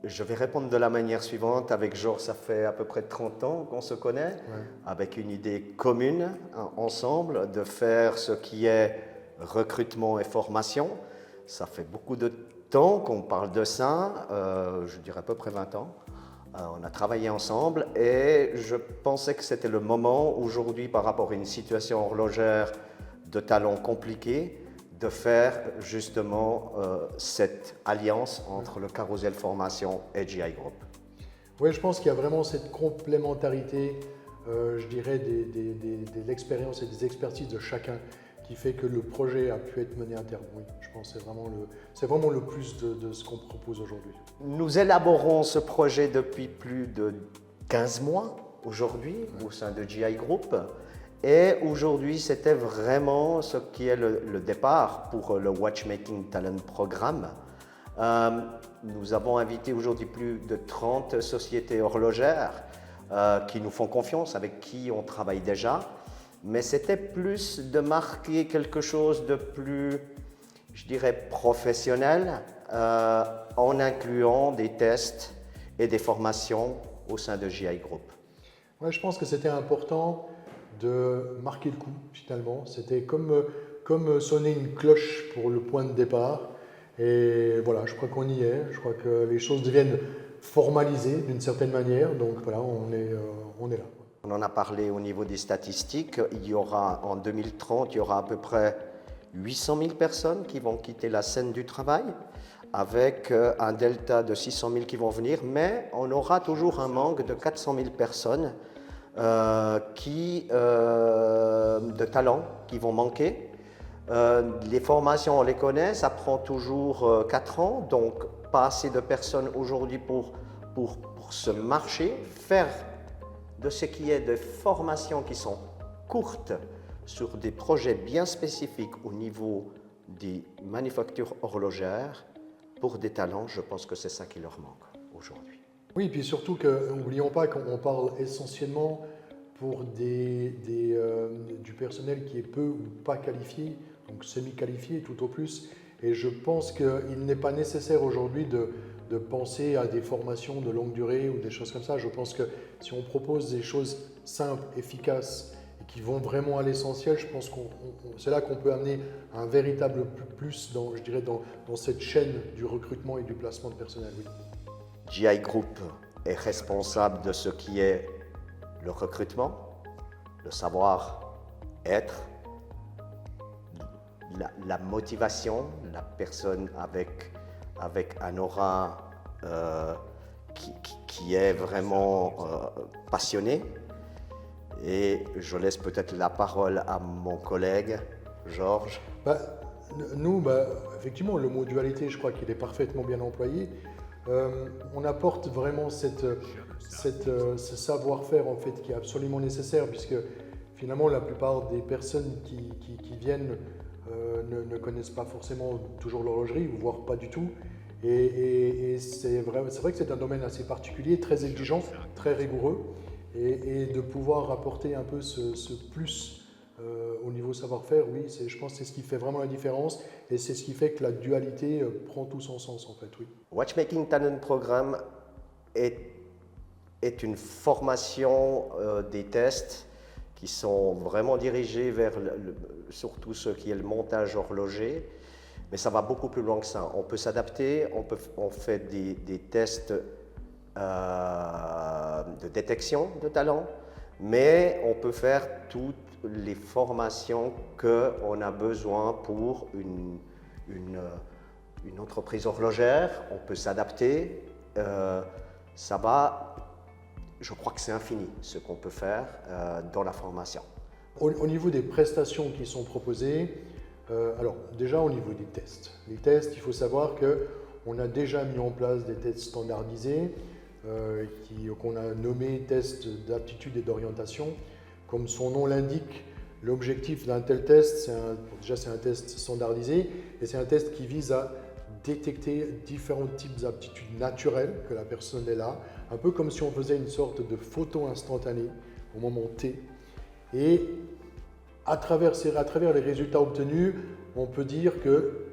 Je vais répondre de la manière suivante. Avec Georges, ça fait à peu près 30 ans qu'on se connaît, avec une idée commune, ensemble, de faire ce qui est recrutement et formation. Ça fait beaucoup de temps qu'on parle de ça, je dirais à peu près 20 ans. On a travaillé ensemble et je pensais que c'était le moment aujourd'hui, par rapport à une situation horlogère de talent compliquée, de faire justement cette alliance entre le Carousel Formation et GI Group. Oui, je pense qu'il y a vraiment cette complémentarité, je dirais, de l'expérience et des expertises de chacun qui fait que le projet a pu être mené à terme. Oui, je pense que c'est vraiment le plus de ce qu'on propose aujourd'hui. Nous élaborons ce projet depuis plus de 15 mois aujourd'hui au sein de GI Group. Et aujourd'hui, c'était vraiment ce qui est le départ pour le Watchmaking Talent Programme. Nous avons invité aujourd'hui plus de 30 sociétés horlogères qui nous font confiance, avec qui on travaille déjà. Mais c'était plus de marquer quelque chose de plus, je dirais, professionnel, en incluant des tests et des formations au sein de GI Group. Ouais, je pense que c'était important de marquer le coup finalement. C'était comme sonner une cloche pour le point de départ. Et voilà, je crois qu'on y est. Je crois que les choses deviennent formalisées d'une certaine manière. Donc voilà, on est là. On en a parlé au niveau des statistiques. Il y aura en 2030, il y aura à peu près 800 000 personnes qui vont quitter la scène du travail, avec un delta de 600 000 qui vont venir, mais on aura toujours un manque de 400 000 personnes de talents qui vont manquer. Les formations, on les connaît, ça prend toujours 4 ans, donc pas assez de personnes aujourd'hui pour ce marché. Faire de ce qui est de formations qui sont courtes sur des projets bien spécifiques au niveau des manufactures horlogères pour des talents, je pense que c'est ça qui leur manque aujourd'hui. Oui, et puis surtout n'oublions pas qu'on parle essentiellement pour du personnel qui est peu ou pas qualifié, donc semi-qualifié tout au plus. Et je pense qu'il n'est pas nécessaire aujourd'hui de penser à des formations de longue durée ou des choses comme ça. Je pense que si on propose des choses simples, efficaces et qui vont vraiment à l'essentiel, je pense que c'est là qu'on peut amener un véritable plus dans cette chaîne du recrutement et du placement de personnel. Oui. GI Group est responsable de ce qui est le recrutement, le savoir-être, la motivation, la personne avec un aura qui est vraiment passionné. Et je laisse peut-être la parole à mon collègue, Georges. Nous, effectivement, le mot dualité, je crois qu'il est parfaitement bien employé. On apporte vraiment ce savoir-faire en fait, qui est absolument nécessaire, puisque finalement la plupart des personnes qui viennent ne connaissent pas forcément toujours l'horlogerie, voire pas du tout. Et c'est vrai que c'est un domaine assez particulier, très exigeant, très rigoureux, et de pouvoir apporter un peu ce plus au niveau savoir-faire, oui, je pense que c'est ce qui fait vraiment la différence et c'est ce qui fait que la dualité prend tout son sens en fait, oui. Watchmaking Talent Programme est une formation des tests qui sont vraiment dirigés vers surtout ce qui est le montage horloger, mais ça va beaucoup plus loin que ça. On peut s'adapter, on fait des tests de détection de talent, mais on peut faire toutes les formations qu'on a besoin pour une entreprise horlogère. On peut s'adapter. Ça va, je crois que c'est infini ce qu'on peut faire dans la formation. Au niveau des prestations qui sont proposées, alors déjà au niveau des tests. Les tests, il faut savoir qu'on a déjà mis en place des tests standardisés qu'on a nommés tests d'aptitude et d'orientation. Comme son nom l'indique, l'objectif d'un tel test, c'est un test standardisé et c'est un test qui vise à détecter différents types d'aptitudes naturelles que la personne est là, un peu comme si on faisait une sorte de photo instantanée au moment T. Et à travers les résultats obtenus, on peut dire que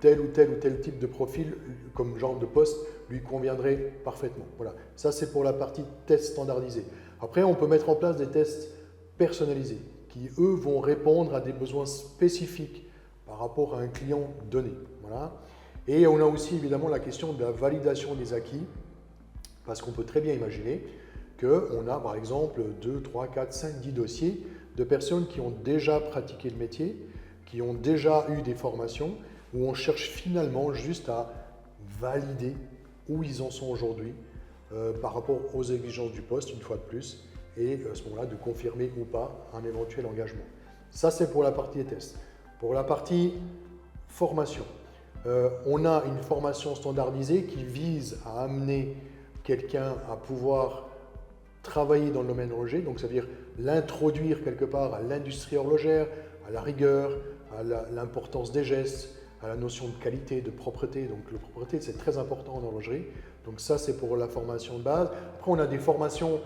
tel ou tel type de profil comme genre de poste lui conviendrait parfaitement. Voilà. Ça, c'est pour la partie test standardisé. Après, on peut mettre en place des tests personnalisés qui, eux, vont répondre à des besoins spécifiques par rapport à un client donné. Voilà. Et on a aussi évidemment la question de la validation des acquis, parce qu'on peut très bien imaginer qu'on a par exemple 2, 3, 4, 5, 10 dossiers de personnes qui ont déjà pratiqué le métier, qui ont déjà eu des formations, où on cherche finalement juste à valider où ils en sont aujourd'hui par rapport aux exigences du poste, une fois de plus, et à ce moment-là de confirmer ou pas un éventuel engagement. Ça, c'est pour la partie des tests. Pour la partie formation, on a une formation standardisée qui vise à amener quelqu'un à pouvoir travailler dans le domaine horloger, donc ça veut dire l'introduire quelque part à l'industrie horlogère, à la rigueur, à l'importance des gestes, à la notion de qualité, de propreté. Donc la propreté, c'est très important en horlogerie. Donc ça, c'est pour la formation de base. Après, on a des formations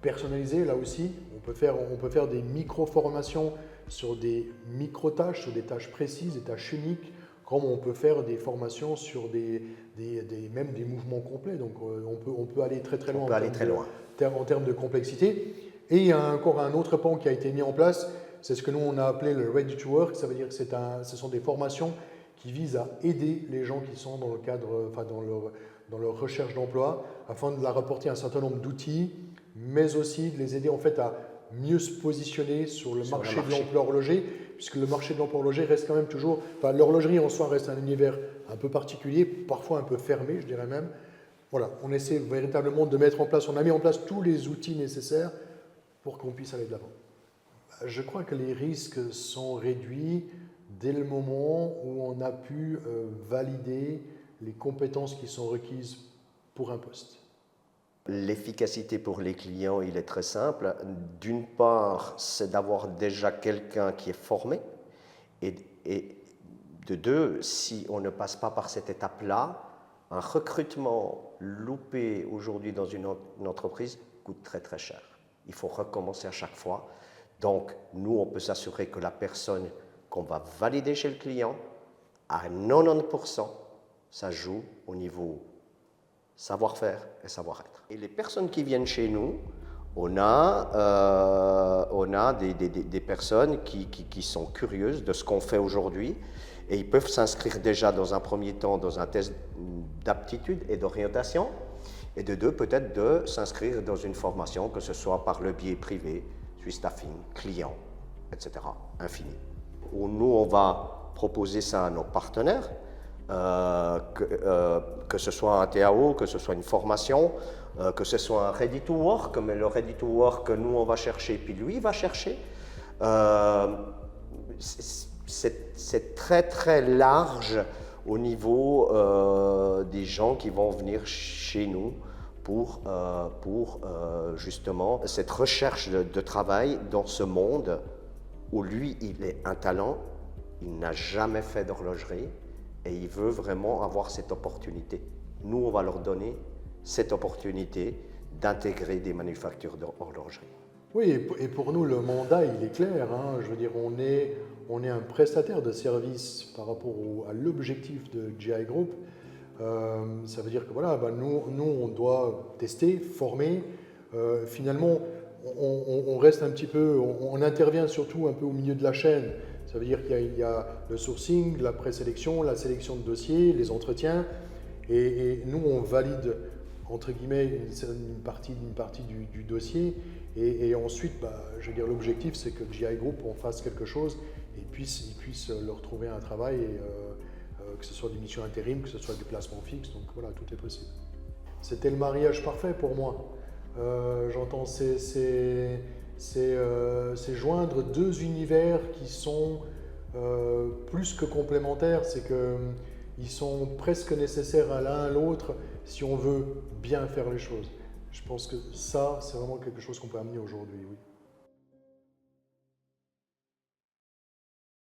personnalisées, là aussi. On peut faire des micro-formations sur des micro-tâches, sur des tâches précises, des tâches uniques, comme on peut faire des formations sur même des mouvements complets. Donc on peut aller très loin, en termes de complexité. Et il y a encore un autre pan qui a été mis en place, c'est ce que nous on a appelé le Ready to Work. Ça veut dire que ce sont des formations qui visent à aider les gens qui sont dans le cadre, dans leur recherche d'emploi, afin de leur apporter un certain nombre d'outils, mais aussi de les aider en fait à mieux se positionner sur le marché de l'emploi horloger, puisque le marché de l'emploi horloger reste quand même toujours, l'horlogerie en soi reste un univers un peu particulier, parfois un peu fermé, je dirais même. Voilà, on essaie véritablement de mettre en place, on a mis en place tous les outils nécessaires pour qu'on puisse aller de l'avant. Je crois que les risques sont réduits dès le moment où on a pu valider les compétences qui sont requises pour un poste. L'efficacité pour les clients, il est très simple. D'une part, c'est d'avoir déjà quelqu'un qui est formé. Et de deux, si on ne passe pas par cette étape-là, un recrutement loupé aujourd'hui dans une entreprise coûte très cher. Il faut recommencer à chaque fois. Donc, nous, on peut s'assurer que la personne qu'on va valider chez le client, à 90%, ça joue au niveau savoir-faire et savoir-être. Et les personnes qui viennent chez nous, on a des personnes qui sont curieuses de ce qu'on fait aujourd'hui et ils peuvent s'inscrire déjà dans un premier temps dans un test d'aptitude et d'orientation et de deux, peut-être de s'inscrire dans une formation, que ce soit par le biais privé, Swiss Staffing, client, etc., infini. Nous, on va proposer ça à nos partenaires, que ce soit un TAO, que ce soit une formation, que ce soit un Ready to Work, mais le Ready to Work que nous, on va chercher, puis lui, il va chercher. C'est très large au niveau des gens qui vont venir chez nous pour justement cette recherche de travail dans ce monde où lui, il est un talent, il n'a jamais fait d'horlogerie et il veut vraiment avoir cette opportunité. Nous, on va leur donner cette opportunité d'intégrer des manufactures d'horlogerie. Oui, et pour nous, le mandat, il est clair. Hein. Je veux dire, on est un prestataire de service par rapport à l'objectif de GI Group. Ça veut dire que voilà, nous, on doit tester, former. Finalement, on reste un petit peu, on intervient surtout un peu au milieu de la chaîne. Ça veut dire qu'il y a le sourcing, la présélection, la sélection de dossiers, les entretiens. Et nous, on valide, entre guillemets, une partie du dossier. Et ensuite, je veux dire, l'objectif, c'est que GI Group, on fasse quelque chose et puisse leur trouver un travail, que ce soit des missions intérim, que ce soit du placement fixe. Donc voilà, tout est possible. C'était le mariage parfait pour moi. J'entends, c'est joindre deux univers qui sont plus que complémentaires. C'est qu'ils sont presque nécessaires à l'un à l'autre si on veut bien faire les choses. Je pense que ça, c'est vraiment quelque chose qu'on peut amener aujourd'hui, oui.